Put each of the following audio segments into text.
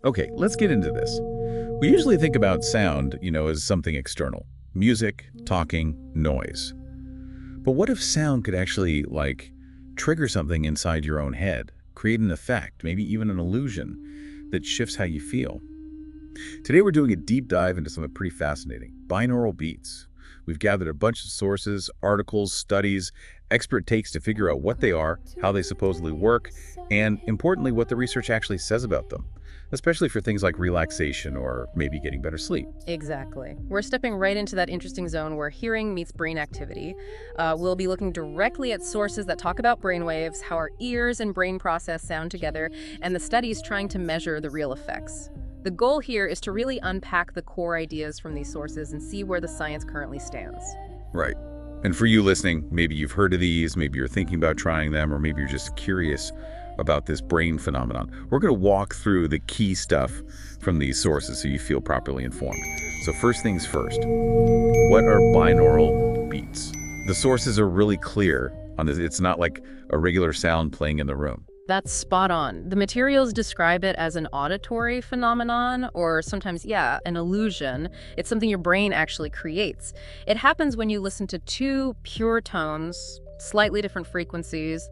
Okay, let's get into this. We usually think about sound, as something external. Music, talking, noise. But what if sound could actually, trigger something inside your own head, create an effect, maybe even an illusion that shifts how you feel? Today we're doing a deep dive into something pretty fascinating, binaural beats. We've gathered a bunch of sources, articles, studies, expert takes to figure out what they are, how they supposedly work, and importantly, what the research actually says about them, especially for things like relaxation or maybe getting better sleep. Exactly. We're stepping right into that interesting zone where hearing meets brain activity. We'll be looking directly at sources that talk about brainwaves, how our ears and brain process sound together, and the studies trying to measure the real effects. The goal here is to really unpack the core ideas from these sources and see where the science currently stands. Right. And for you listening, maybe you've heard of these, maybe you're thinking about trying them, or maybe you're just curious about this brain phenomenon. We're going to walk through the key stuff from these sources so you feel properly informed. So first things first, what are binaural beats? The sources are really clear on this. It's not like a regular sound playing in the room. That's spot on. The materials describe it as an auditory phenomenon, or sometimes, an illusion. It's something your brain actually creates. It happens when you listen to two pure tones, slightly different frequencies,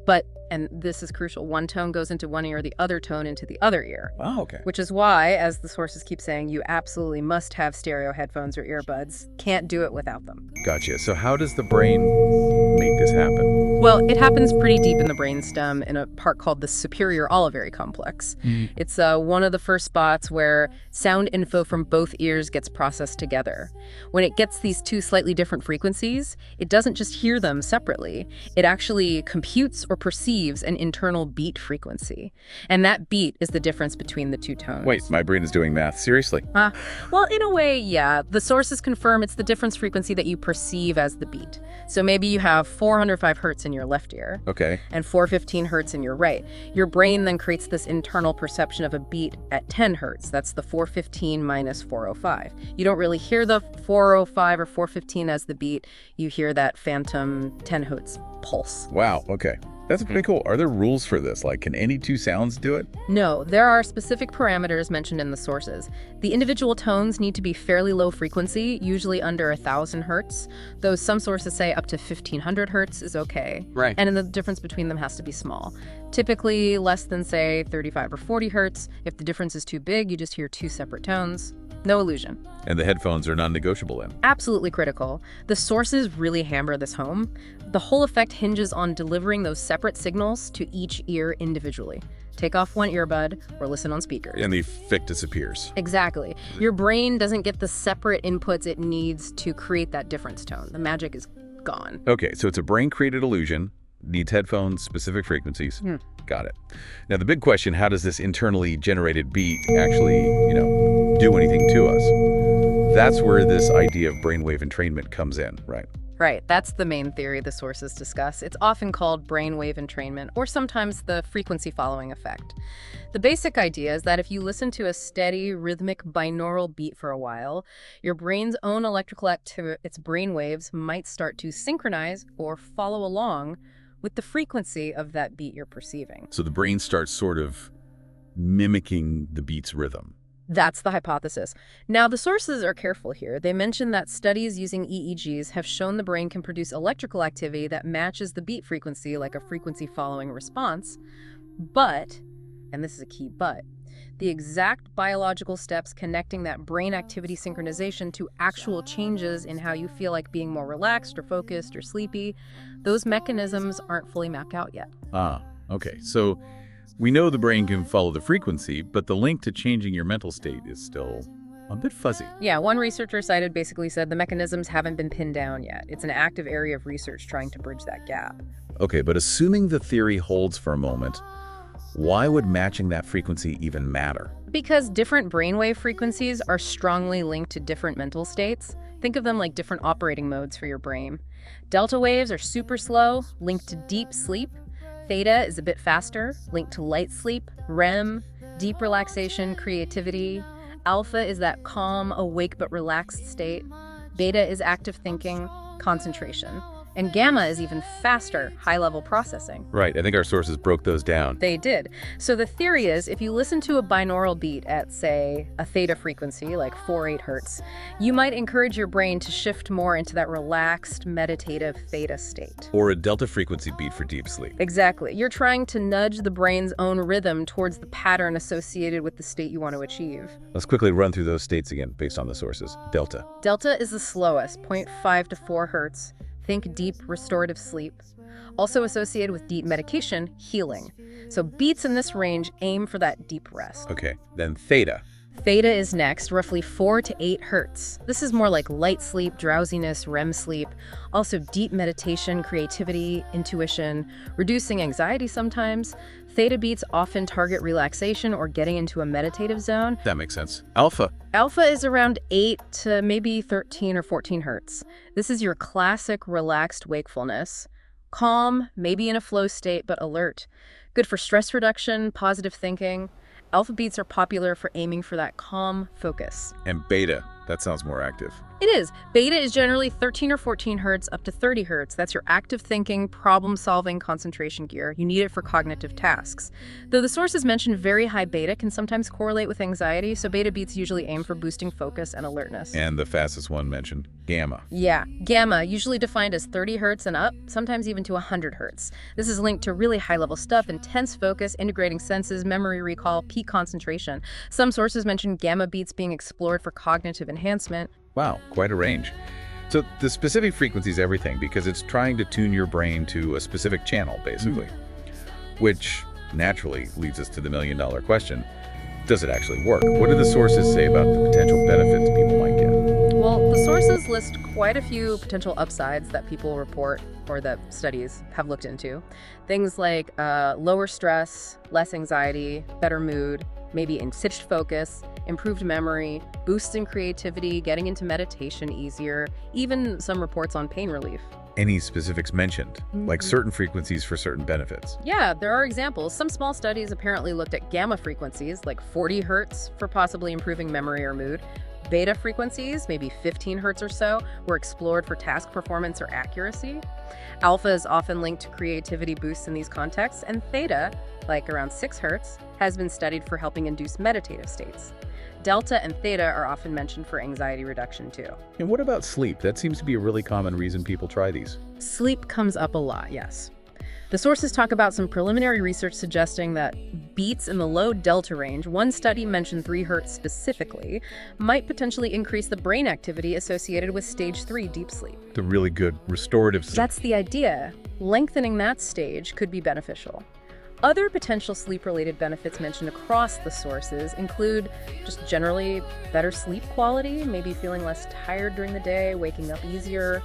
but, and this is crucial, one tone goes into one ear, the other tone into the other ear. Oh, okay. Which is why, as the sources keep saying, you absolutely must have stereo headphones or earbuds. Can't do it without them. Gotcha. So how does the brain make this happen? Well, it happens pretty deep in the brainstem in a part called the superior olivary complex. It's one of the first spots where sound info from both ears gets processed together. When it gets these two slightly different frequencies, it doesn't just hear them separately. It actually computes or perceives an internal beat frequency. And that beat is the difference between the two tones. Wait, my brain is doing math. Seriously? Well, in a way, yeah. The sources confirm it's the difference frequency that you perceive as the beat. So maybe you have 405 hertz in your left ear. Okay. And 415 hertz in your right. Your brain then creates this internal perception of a beat at 10 hertz. That's the 415 minus 405. You don't really hear the 405 or 415 as the beat. You hear that phantom 10 hertz pulse. Wow, okay. That's pretty cool. Are there rules for this? Can any two sounds do it? No, there are specific parameters mentioned in the sources. The individual tones need to be fairly low frequency, usually under 1,000 hertz, though some sources say up to 1,500 hertz is okay. Right. And then the difference between them has to be small. Typically less than, say, 35 or 40 hertz. If the difference is too big, you just hear two separate tones. No illusion. And the headphones are non-negotiable then? Absolutely critical. The sources really hammer this home. The whole effect hinges on delivering those separate signals to each ear individually. Take off one earbud or listen on speakers. And the effect disappears. Exactly. Your brain doesn't get the separate inputs it needs to create that difference tone. The magic is gone. Okay, so it's a brain-created illusion, needs headphones, specific frequencies. Got it. Now the big question, how does this internally generated beat actually, do anything to us? That's where this idea of brainwave entrainment comes in, right? Right, that's the main theory the sources discuss. It's often called brainwave entrainment, or sometimes the frequency following effect. The basic idea is that if you listen to a steady, rhythmic, binaural beat for a while, your brain's own electrical activity, its brainwaves, might start to synchronize or follow along with the frequency of that beat you're perceiving. So the brain starts sort of mimicking the beat's rhythm. That's the hypothesis. Now, the sources are careful here. They mention that studies using EEGs have shown the brain can produce electrical activity that matches the beat frequency, like a frequency following response. But, and this is a key but, the exact biological steps connecting that brain activity synchronization to actual changes in how you feel like being more relaxed or focused or sleepy, those mechanisms aren't fully mapped out yet. Okay. So we know the brain can follow the frequency, but the link to changing your mental state is still a bit fuzzy. Yeah, one researcher cited basically said the mechanisms haven't been pinned down yet. It's an active area of research trying to bridge that gap. Okay, but assuming the theory holds for a moment, why would matching that frequency even matter? Because different brainwave frequencies are strongly linked to different mental states. Think of them like different operating modes for your brain. Delta waves are super slow, linked to deep sleep. Theta is a bit faster, linked to light sleep, REM, deep relaxation, creativity. Alpha is that calm, awake but relaxed state. Beta is active thinking, concentration. And gamma is even faster, high-level processing. Right, I think our sources broke those down. They did. So the theory is if you listen to a binaural beat at, say, a theta frequency, like 4-8 hertz, you might encourage your brain to shift more into that relaxed, meditative theta state. Or a delta frequency beat for deep sleep. Exactly. You're trying to nudge the brain's own rhythm towards the pattern associated with the state you want to achieve. Let's quickly run through those states again based on the sources. Delta. Delta is the slowest, 0.5 to 4 hertz. Think deep restorative sleep. Also associated with deep medication, healing. So beats in this range aim for that deep rest. Okay, then theta. Theta is next, roughly 4 to 8 hertz. This is more like light sleep, drowsiness, REM sleep. Also deep meditation, creativity, intuition, reducing anxiety sometimes. Theta beats often target relaxation or getting into a meditative zone. That makes sense. Alpha. Alpha is around 8 to maybe 13 or 14 hertz. This is your classic relaxed wakefulness. Calm, maybe in a flow state, but alert. Good for stress reduction, positive thinking. Alpha beats are popular for aiming for that calm focus. And beta. That sounds more active. It is. Beta is generally 13 or 14 hertz up to 30 hertz. That's your active thinking, problem-solving concentration gear. You need it for cognitive tasks. Though the sources mention very high beta can sometimes correlate with anxiety, so beta beats usually aim for boosting focus and alertness. And the fastest one mentioned, gamma. Yeah, gamma, usually defined as 30 hertz and up, sometimes even to 100 hertz. This is linked to really high-level stuff, intense focus, integrating senses, memory recall, peak concentration. Some sources mention gamma beats being explored for cognitive enhancement. Wow, quite a range. So the specific frequency is everything because it's trying to tune your brain to a specific channel, basically. Which naturally leads us to the million-dollar question. Does it actually work? What do the sources say about the potential benefits people might get? Well, the sources list quite a few potential upsides that people report or that studies have looked into. Things like lower stress, less anxiety, better mood, maybe enhanced focus, improved memory, boosts in creativity, getting into meditation easier, even some reports on pain relief. Any specifics mentioned, like certain frequencies for certain benefits? Yeah, there are examples. Some small studies apparently looked at gamma frequencies, like 40 hertz, for possibly improving memory or mood. Beta frequencies, maybe 15 hertz or so, were explored for task performance or accuracy. Alpha is often linked to creativity boosts in these contexts, and theta, like around 6 hertz, has been studied for helping induce meditative states. Delta and theta are often mentioned for anxiety reduction too. And what about sleep? That seems to be a really common reason people try these. Sleep comes up a lot, yes. The sources talk about some preliminary research suggesting that beats in the low delta range, one study mentioned 3 hertz specifically, might potentially increase the brain activity associated with stage 3 deep sleep. The really good restorative sleep. That's the idea. Lengthening that stage could be beneficial. Other potential sleep-related benefits mentioned across the sources include just generally better sleep quality, maybe feeling less tired during the day, waking up easier.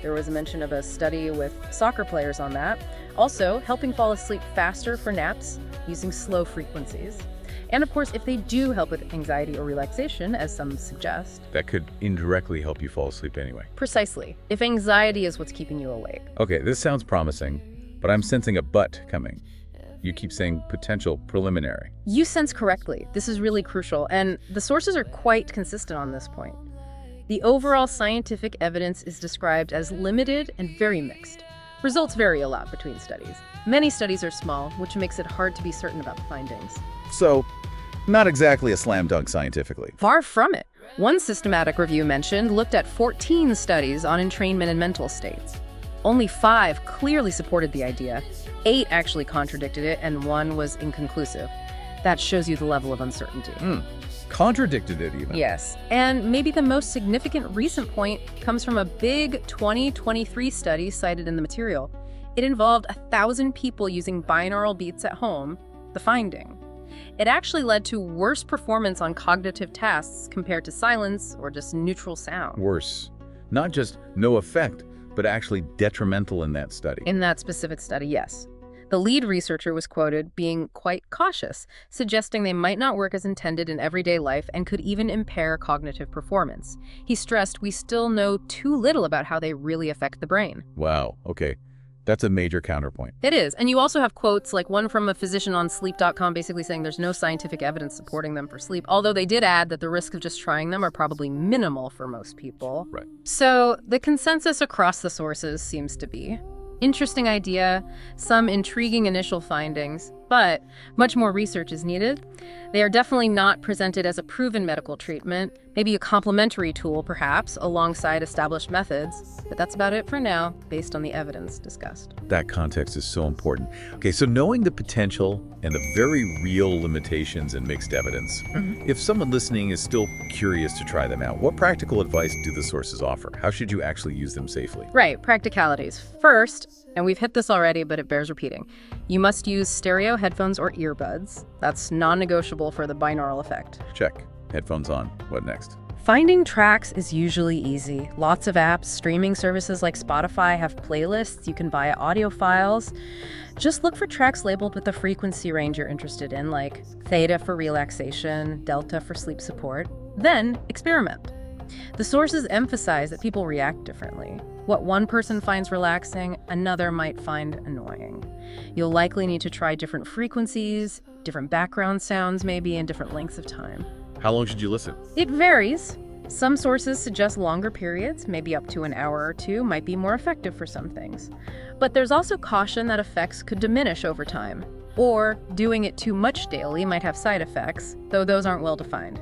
There was a mention of a study with soccer players on that. Also, helping fall asleep faster for naps using slow frequencies. And of course, if they do help with anxiety or relaxation, as some suggest. That could indirectly help you fall asleep anyway. Precisely. If anxiety is what's keeping you awake. Okay, this sounds promising, but I'm sensing a but coming. You keep saying potential preliminary. You sense correctly. This is really crucial, and the sources are quite consistent on this point. The overall scientific evidence is described as limited and very mixed. Results vary a lot between studies. Many studies are small, which makes it hard to be certain about the findings. So, not exactly a slam dunk scientifically. Far from it. One systematic review mentioned looked at 14 studies on entrainment and mental states. Only 5 clearly supported the idea, 8 actually contradicted it, and 1 was inconclusive. That shows you the level of uncertainty. Contradicted it even. Yes, and maybe the most significant recent point comes from a big 2023 study cited in the material. It involved 1,000 people using binaural beats at home. The finding: it actually led to worse performance on cognitive tasks compared to silence or just neutral sound. Worse. Not just no effect, but actually detrimental in that study. In that specific study, yes. The lead researcher was quoted being quite cautious, suggesting they might not work as intended in everyday life and could even impair cognitive performance. He stressed we still know too little about how they really affect the brain. Wow, okay. That's a major counterpoint. It is. And you also have quotes like one from a physician on sleep.com basically saying there's no scientific evidence supporting them for sleep, although they did add that the risk of just trying them are probably minimal for most people. Right. So the consensus across the sources seems to be interesting idea, some intriguing initial findings, but much more research is needed. They are definitely not presented as a proven medical treatment, maybe a complementary tool perhaps, alongside established methods. But that's about it for now, based on the evidence discussed. That context is so important. Okay, so knowing the potential and the very real limitations in mixed evidence, if someone listening is still curious to try them out, what practical advice do the sources offer? How should you actually use them safely? Right, practicalities. First, and we've hit this already, but it bears repeating, you must use stereo headphones or earbuds. That's non-negotiable for the binaural effect. Check. Headphones on. What next? Finding tracks is usually easy. Lots of apps, streaming services like Spotify have playlists. You can buy audio files. Just look for tracks labeled with the frequency range you're interested in, like theta for relaxation, delta for sleep support. Then experiment. The sources emphasize that people react differently. What one person finds relaxing, another might find annoying. You'll likely need to try different frequencies, different background sounds maybe, and different lengths of time. How long should you listen? It varies. Some sources suggest longer periods, maybe up to an hour or two, might be more effective for some things. But there's also caution that effects could diminish over time, or doing it too much daily might have side effects, though those aren't well defined.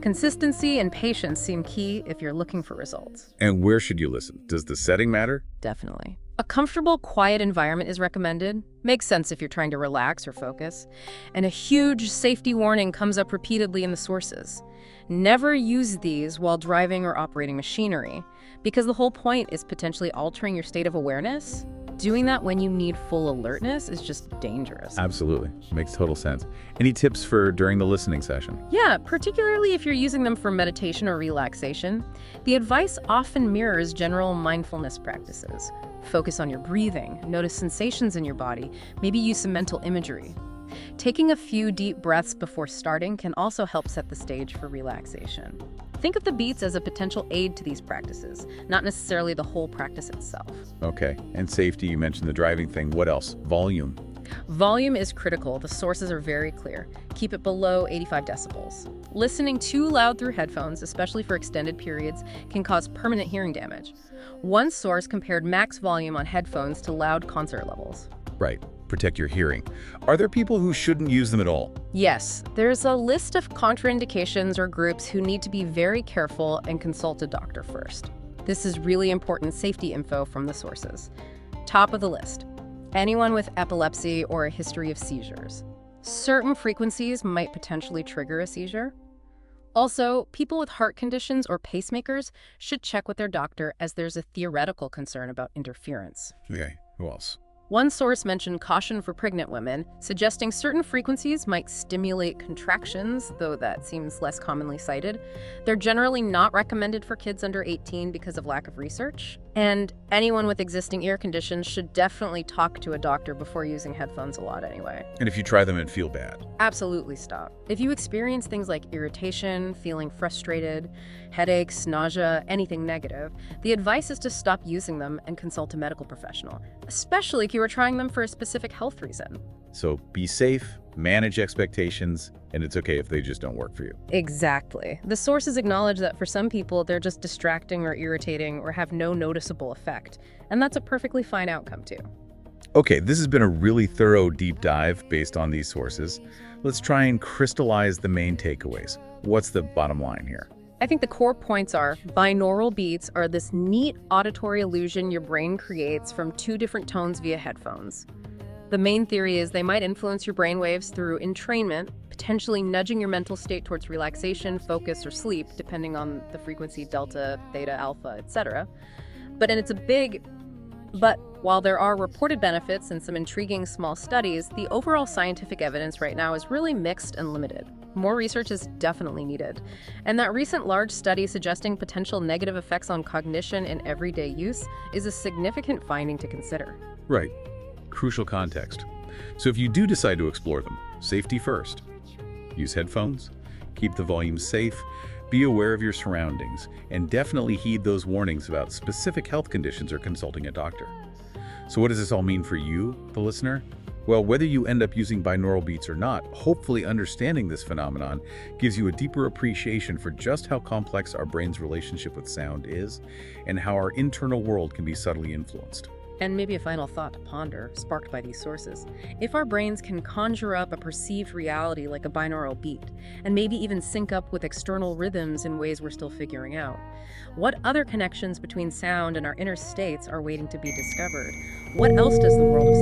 Consistency and patience seem key if you're looking for results. And where should you listen? Does the setting matter? Definitely. A comfortable, quiet environment is recommended. Makes sense if you're trying to relax or focus. And a huge safety warning comes up repeatedly in the sources. Never use these while driving or operating machinery, because the whole point is potentially altering your state of awareness. Doing that when you need full alertness is just dangerous. Absolutely. Makes total sense. Any tips for during the listening session? Yeah, particularly if you're using them for meditation or relaxation. The advice often mirrors general mindfulness practices. Focus on your breathing, notice sensations in your body, maybe use some mental imagery. Taking a few deep breaths before starting can also help set the stage for relaxation. Think of the beats as a potential aid to these practices, not necessarily the whole practice itself. Okay. And safety, you mentioned the driving thing. What else? Volume. Volume is critical. The sources are very clear. Keep it below 85 decibels. Listening too loud through headphones, especially for extended periods, can cause permanent hearing damage. One source compared max volume on headphones to loud concert levels. Right. Protect your hearing. Are there people who shouldn't use them at all? Yes, there's a list of contraindications or groups who need to be very careful and consult a doctor first. This is really important safety info from the sources. Top of the list, anyone with epilepsy or a history of seizures. Certain frequencies might potentially trigger a seizure. Also, people with heart conditions or pacemakers should check with their doctor as there's a theoretical concern about interference. Okay. Who else? One source mentioned caution for pregnant women, suggesting certain frequencies might stimulate contractions, though that seems less commonly cited. They're generally not recommended for kids under 18 because of lack of research. And anyone with existing ear conditions should definitely talk to a doctor before using headphones a lot anyway. And if you try them and feel bad? Absolutely stop. If you experience things like irritation, feeling frustrated, headaches, nausea, anything negative, the advice is to stop using them and consult a medical professional, especially if you are trying them for a specific health reason. So be safe, manage expectations, and it's okay if they just don't work for you. Exactly. The sources acknowledge that for some people, they're just distracting or irritating or have no noticeable effect. And that's a perfectly fine outcome too. Okay, this has been a really thorough deep dive based on these sources. Let's try and crystallize the main takeaways. What's the bottom line here? I think the core points are binaural beats are this neat auditory illusion your brain creates from two different tones via headphones. The main theory is they might influence your brainwaves through entrainment, potentially nudging your mental state towards relaxation, focus, or sleep, depending on the frequency, delta, theta, alpha, etc. But while there are reported benefits and some intriguing small studies, the overall scientific evidence right now is really mixed and limited. More research is definitely needed. And that recent large study suggesting potential negative effects on cognition in everyday use is a significant finding to consider. Right. Crucial context. So if you do decide to explore them, safety first. Use headphones, keep the volume safe, be aware of your surroundings, and definitely heed those warnings about specific health conditions or consulting a doctor. So what does this all mean for you, the listener? Well, whether you end up using binaural beats or not, hopefully understanding this phenomenon gives you a deeper appreciation for just how complex our brain's relationship with sound is and how our internal world can be subtly influenced. And maybe a final thought to ponder, sparked by these sources. If our brains can conjure up a perceived reality like a binaural beat, and maybe even sync up with external rhythms in ways we're still figuring out, what other connections between sound and our inner states are waiting to be discovered? What else does the world of